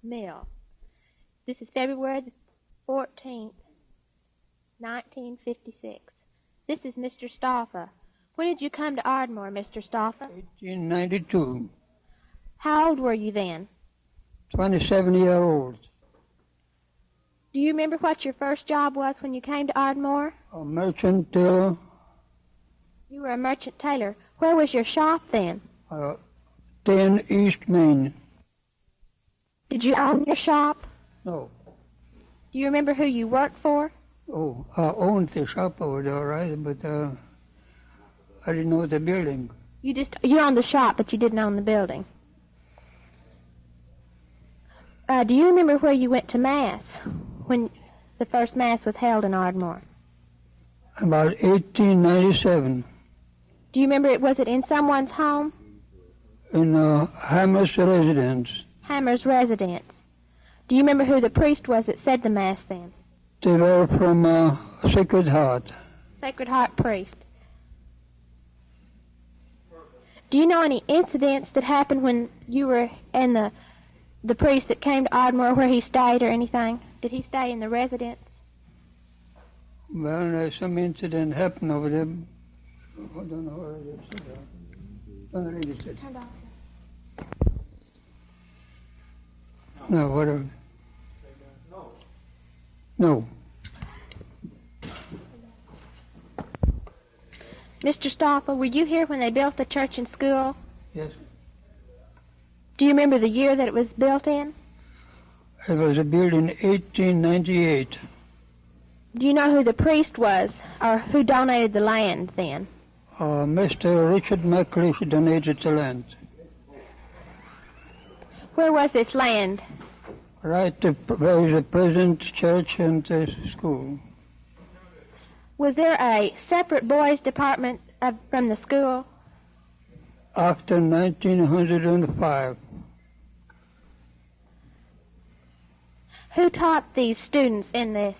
Mill. This is February the 14th, 1956. This is Mr. Stalfa. When did you come to Ardmore, Mr. Stalfa? 1892. How old were you then? 27-year-old. Do you remember what your first job was when you came to Ardmore? A merchant tailor. You were a merchant tailor. Where was your shop then? 10 East Main. Did you own your shop? No. Do you remember who you worked for? Oh, I owned the shop over there, all right, but I didn't know the building. You owned the shop, but you didn't own the building. Do you remember where you went to Mass when the first Mass was held in Ardmore? About 1897. Do you remember was it in someone's home? In Hammer's residence. Hammer's residence. Do you remember who the priest was that said the Mass then? They were from Sacred Heart. Sacred Heart priest. Do you know any incidents that happened when you were in the priest that came to Ardmore where he stayed or anything? Did he stay in the residence? Well, some incident happened over there. I don't know where it is. Don't read it. Turned off. No, whatever. No. Mr. Stalfa, were you here when they built the church and school? Yes. Do you remember the year that it was built in? It was built in 1898. Do you know who the priest was, or who donated the land then? Mr. Richard McLeish donated the land. Where was this land? Right where is the present church and the school. Was there a separate boys' department from the school? After 1905. Who taught these students in the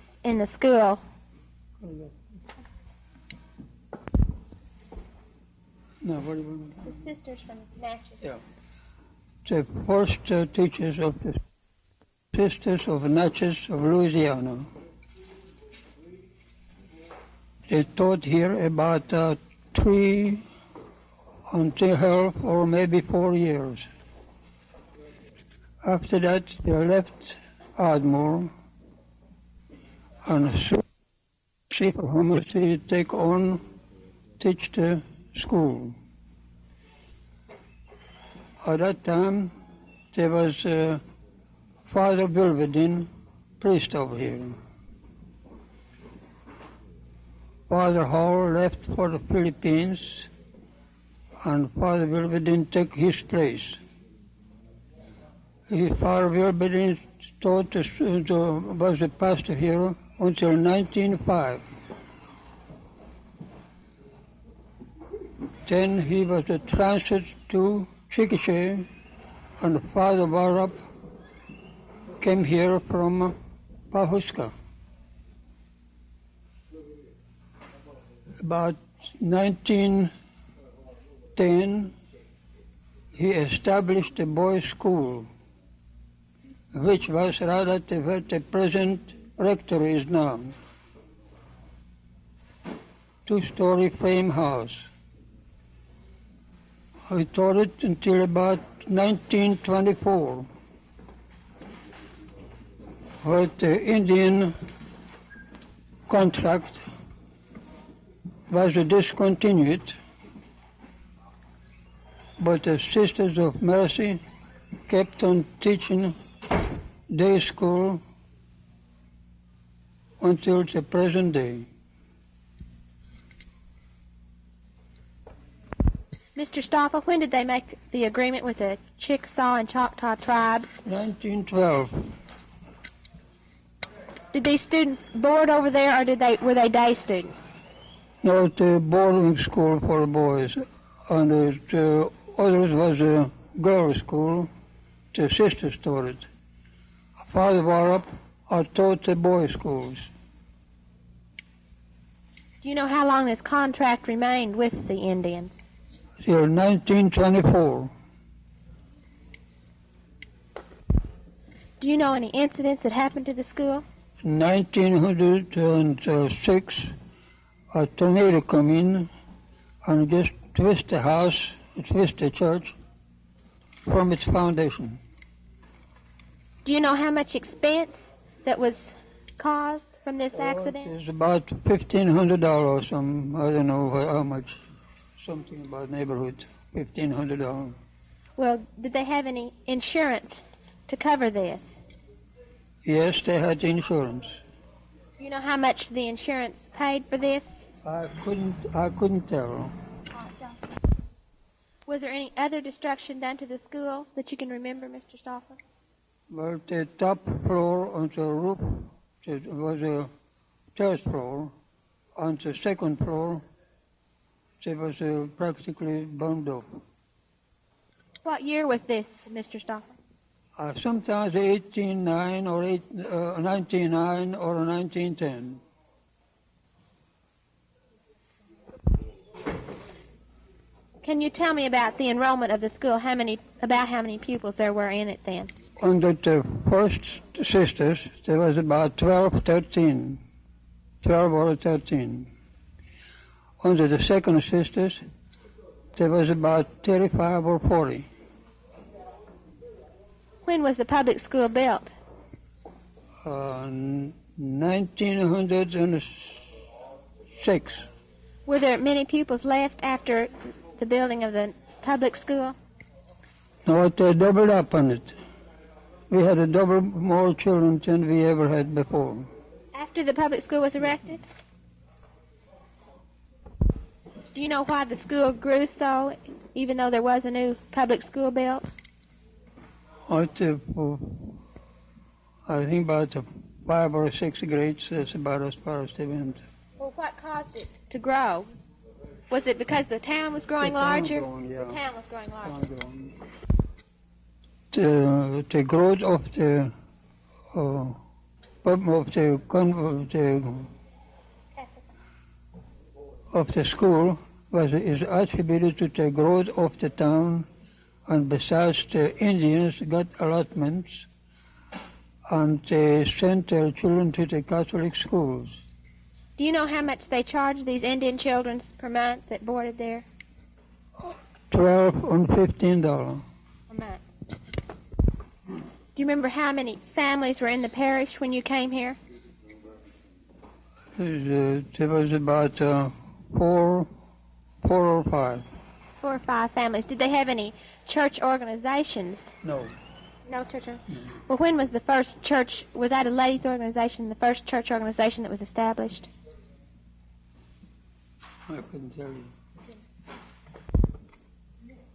school? No, what do you want? The sisters from Natchez. Yeah. The first teachers of the Sisters of Natchez of Louisiana. They taught here about 3 until or maybe 4 years. After that, they left Ardmore and see for how much they take on teach the school. At that time, there was Father Bilvedin, priest over here. Father Hall left for the Philippines, and Father Bilvedin took his place. Father Bilvedin taught was a pastor here until 1905. Then he was transferred to Chickasha, and Father Barab came here from Pahuska. About 1910, he established a boys' school, which was rather where the present rectory is now. 2-story frame house. He taught it until about 1924, where the Indian contract was discontinued, but the Sisters of Mercy kept on teaching day school until the present day. Mr. Stalfa, when did they make the agreement with the Chickasaw and Choctaw tribes? 1912. Did these students board over there, or were they day students? No, the boarding school for boys, and the others was a girls' school. The sisters taught it. Father Barup taught the boys' schools. Do you know how long this contract remained with the Indians? Till 1924. Do you know any incidents that happened to the school? In 1906, a tornado come in and just twist the house, twist the church from its foundation. Do you know how much expense that was caused from this accident? It's about $1,500. Some, I don't know how much. Something about neighborhood, $1,500. Well, did they have any insurance to cover this? Yes, they had insurance. Do you know how much the insurance paid for this? I couldn't tell. Was there any other destruction done to the school that you can remember, Mr. Stalfa? Well, the top floor on the roof, it was a terrace floor. On the second floor, it was practically burned up. What year was this, Mr. Stalfa? Sometimes 1809 or 1909 or 1910. Can you tell me about the enrollment of the school? About how many pupils there were in it then? Under the first sisters, there was about 12 or 13. Under the second sisters, there was about 35 or 40. When was the public school built? 1906. Were there many pupils left after the building of the public school? No, they doubled up on it. We had a double more children than we ever had before. After the public school was erected? Do you know why the school grew so, even though there was a new public school built? I think about 5 or 6 grades, that's about as far as they went. Well, what caused it to grow? Was it because the town was growing larger? Yeah. The town was growing larger. The growth of the school is attributed to the growth of the town, and besides the Indians got allotments and they sent their children to the Catholic schools. Do you know how much they charged these Indian children per month that boarded there? $12 and $15 a month. Do you remember how many families were in the parish when you came here? There was about 4 or 5. 4 or 5 families. Did they have any church organizations? No. No church. Well, when was the first church? Was that a ladies' organization? The first church organization that was established? I couldn't tell you.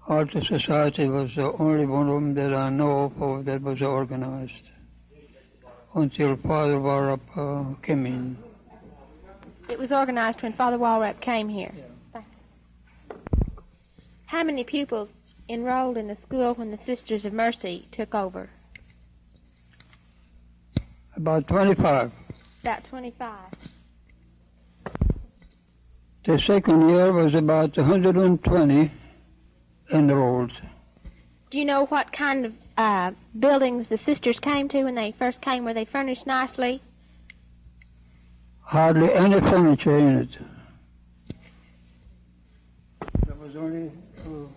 Altar Society was the only one of them that I know of that was organized until Father Walrop came in. It was organized when Father Walrop came here. Yeah. How many pupils enrolled in the school when the Sisters of Mercy took over? About 25. About 25. The second year was about 120 enrolled. Do you know what kind of buildings the sisters came to when they first came? Were they furnished nicely? Hardly any furniture in it. There was only... Do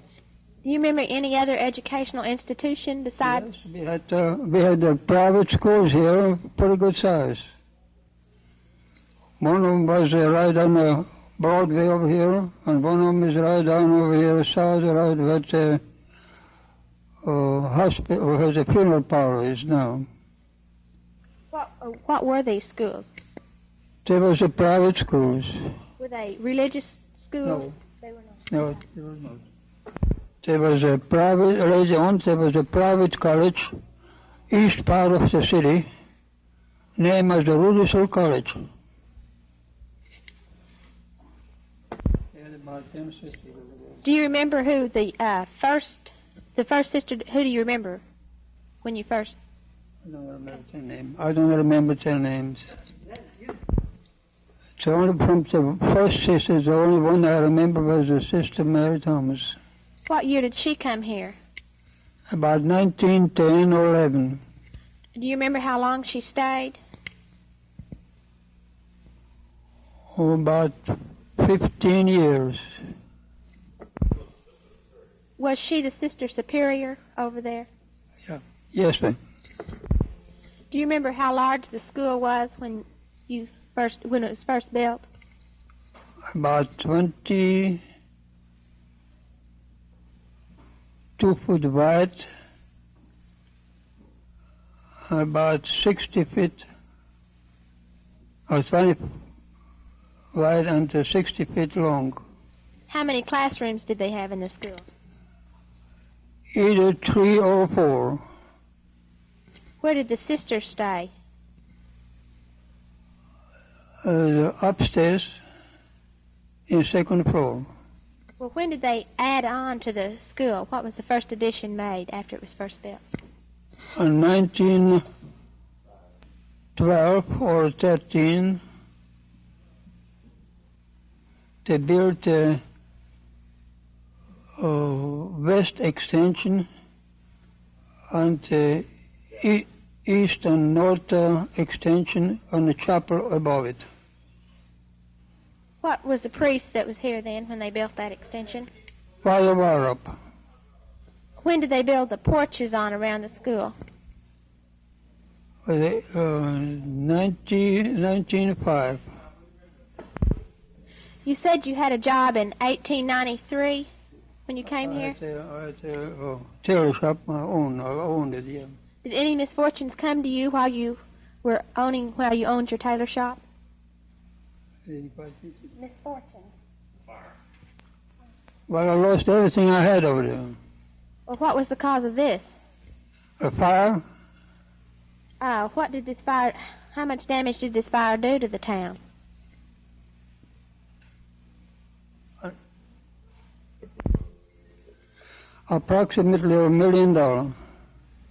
you remember any other educational institution besides... Yes, we had the private schools here, pretty good size. One of them was right on the Broadway over here, and one of them is right down over here south, right where the hospital, where the funeral parlor is now. What were these schools? They were the private schools. Were they religious schools? No. They were not. No, they were not. There was a private, later on, there was a private college, east part of the city, named as the Rudisill College. Do you remember who the first sister? Who do you remember when you first? I don't remember their name. I don't remember their names. The only from the first sister, the only one I remember was the Sister Mary Thomas. What year did she come here? About 1910 or 11. Do you remember how long she stayed? Oh, about 15 years. Was she the sister superior over there? Yeah. Yes, ma'am. Do you remember how large the school was when it was first built? About 22 foot wide, about 60 feet, or 20 wide and 60 feet long. How many classrooms did they have in the school? Either 3 or 4. Where did the sisters stay? Upstairs in second floor. Well, when did they add on to the school? What was the first addition made after it was first built? In 1912 or 13, they built a west extension and the east and north extension and the chapel above it. What was the priest that was here then when they built that extension? Father Warup. When did they build the porches on around the school? 1905. You said you had a job in 1893 when you came here? At a tailor shop. I owned it, yeah. Did any misfortunes come to you while you owned your tailor shop? Misfortune. Well, I lost everything I had over there. Well, what was the cause of this? A fire. What did this fire? How much damage did this fire do to the town? Approximately $1 million.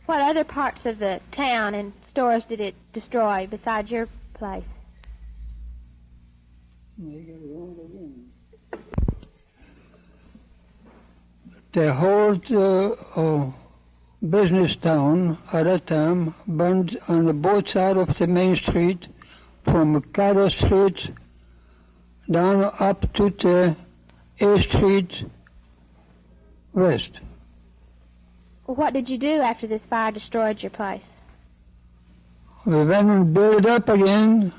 What other parts of the town and stores did it destroy besides your place? The whole business town at that time burned on both sides of the main street, from Carter Street down up to the A Street west. Well, what did you do after this fire destroyed your place? We went and built it up again.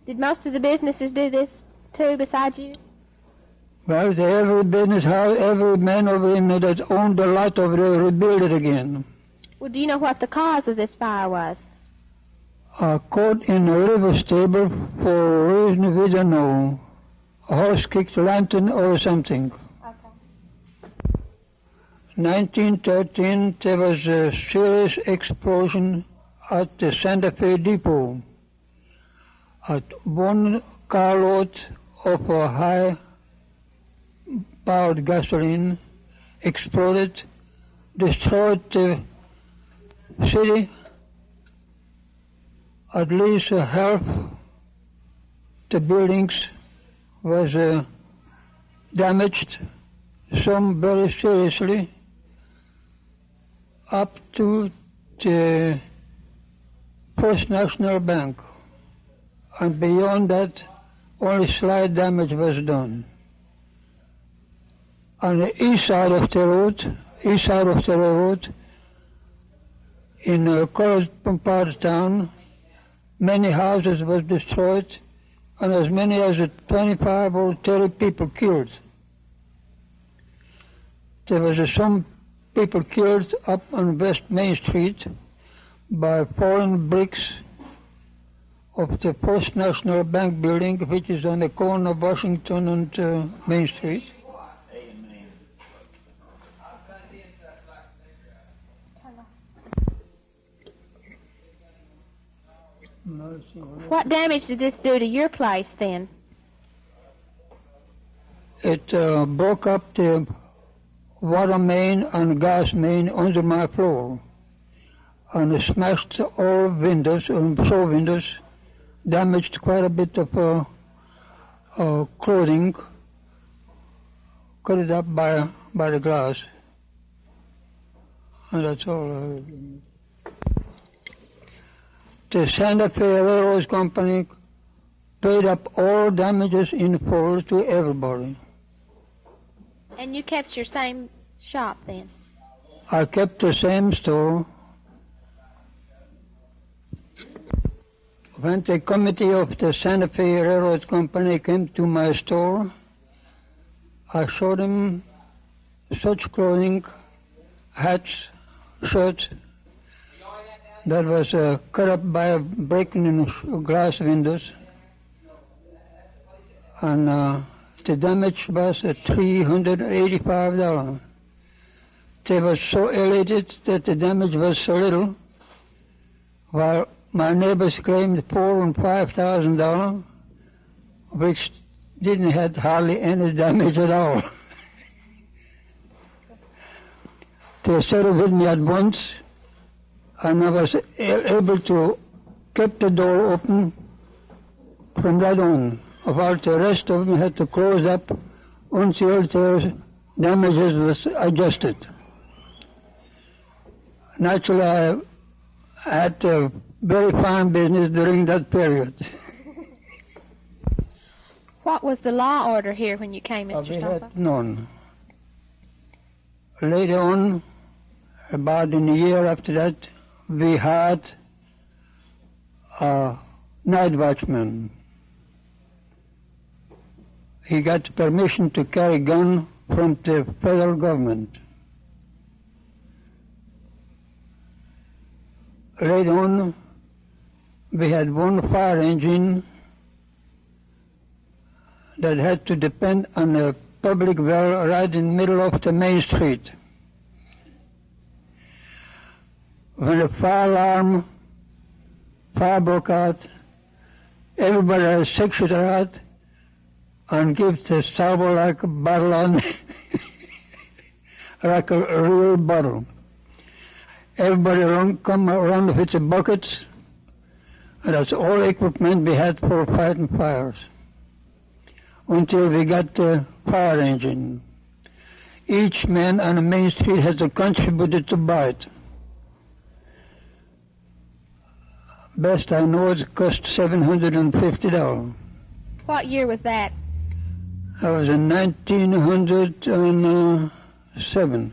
Did most of the businesses do this too besides you? Well, every business house, every man over in there that owned a lot over there rebuilt it again. Well, do you know what the cause of this fire was? Caught in a river stable for a reason we don't know. A horse kicked a lantern or something. Okay. 1913, there was a serious explosion at the Santa Fe depot. At one carload of a high-powered gasoline exploded, destroyed the city. At least half the buildings was damaged, some very seriously, up to the First National Bank. And beyond that, only slight damage was done. On the east side of the railroad, in a colored part of town, many houses were destroyed, and as many as 25 or 30 people killed. There was some people killed up on West Main Street by fallen bricks of the First National Bank building, which is on the corner of Washington and Main Street. What damage did this do to your place then? It broke up the water main and gas main under my floor, and it smashed all windows and show windows, damaged quite a bit of clothing, cut it up by the glass. And that's all. The Santa Fe Railroad Company paid up all damages in full to everybody. And you kept your same shop then? I kept the same store. When the committee of the Santa Fe Railroad Company came to my store, I showed them such clothing, hats, shirts, that was cut up by breaking in glass windows. And the damage was $385. They were so elated that the damage was so little, while my neighbors claimed $4,000 and $5,000, which didn't have hardly any damage at all. They settled with me at once, and I was able to keep the door open from that on, while the rest of them had to close up until their damages was adjusted. Naturally, I had a very fine business during that period. What was the law order here when you came, Mr. We Stalfa? had none. Later on, about in a year after that, we had a night watchman. He got permission to carry a gun from the federal government. Later on, we had one fire engine that had to depend on a public well right in the middle of the main street. When the fire broke out, everybody had a section out and give the salvo like a bottle on, like a real bottle. Everybody come around with the buckets, and that's all equipment we had for fighting fires, until we got the fire engine. Each man on the main street has contributed to buy it. Best I know it cost $750. What year was that? That was in 1907.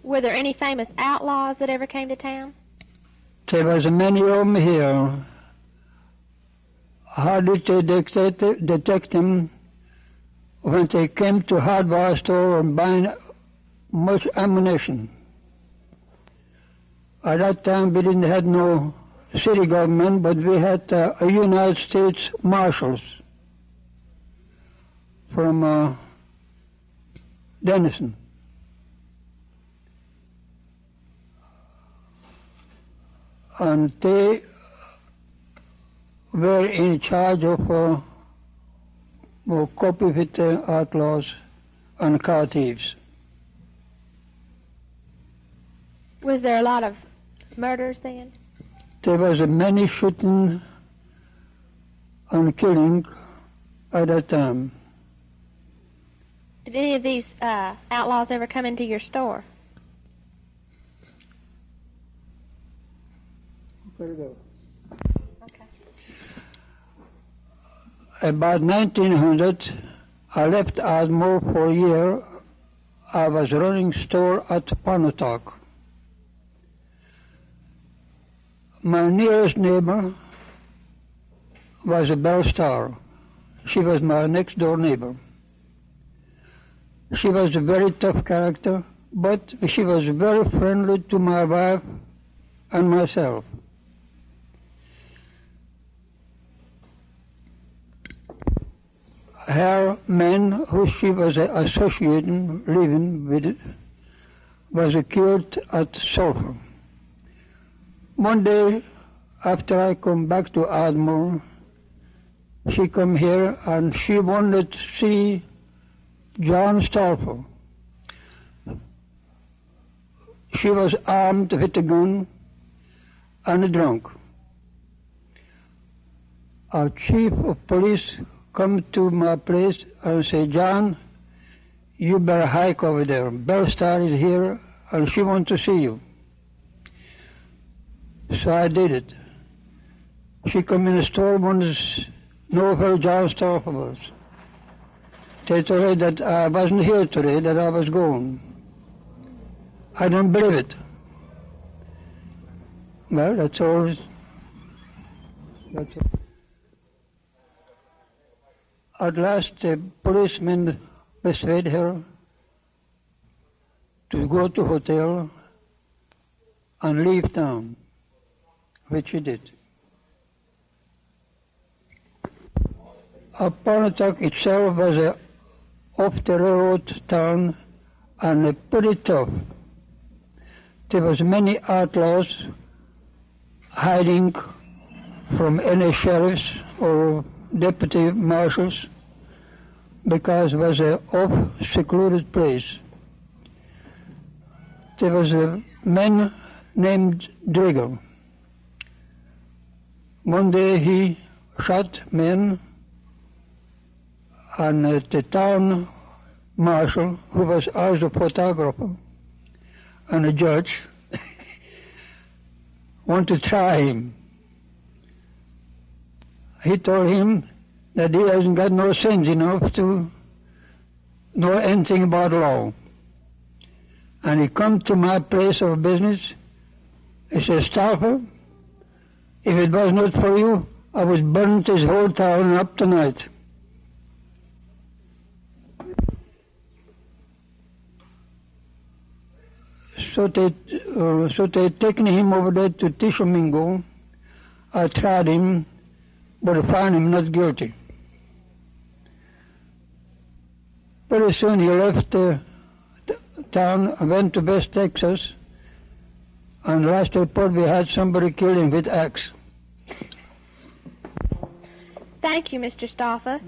Were there any famous outlaws that ever came to town? There was many of them here. How did they detect them? When they came to hardware store and buying much ammunition. At that time we didn't have no city government, but we had a United States Marshals from Denison. And they were in charge of copy with the outlaws and car thieves. Was there a lot of murders then? There was many shooting and killing at that time. Did any of these outlaws ever come into your store? Okay. About 1900, I left Ardmore for a year. I was running store at Pontotoc. My nearest neighbor was a Belle Star. She was my next door neighbor. She was a very tough character, but she was very friendly to my wife and myself. Her man, who she was associating, living with, was killed at Sulphur. One day, after I come back to Ardmore, she come here and she wanted to see John Stalfa. She was armed with a gun and drunk. Our chief of police come to my place and say, John, you better hike over there. Belle started here, and she wants to see you. So I did it. She come in the store, wanted to know where John Stalfa was. They told her that I wasn't here today, that I was gone. I don't believe it. Well, that's all. That's it. At last, the policeman persuaded her to go to hotel and leave town, which she did. Apponetuck itself was a off-the-railroad town and pretty tough. There was many outlaws hiding from any sheriffs or deputy marshals because it was a off-secluded place. There was a man named Drigger. One day he shot men, and the town marshal, who was also a photographer and a judge, wanted to try him. He told him that he hasn't got no sense enough to know anything about law. And he come to my place of business. He says, Stalfa, if it was not for you, I would burn this whole town up tonight. So they taken him over there to Tishomingo. I tried him, but I found him not guilty. Pretty soon he left the town and went to West Texas, and last report we had somebody killed him with axe. Thank you, Mr. Stalfa.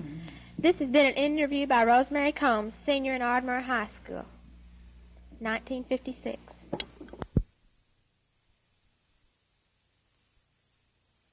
This has been an interview by Rosemary Combs, senior in Ardmore High School, 1956.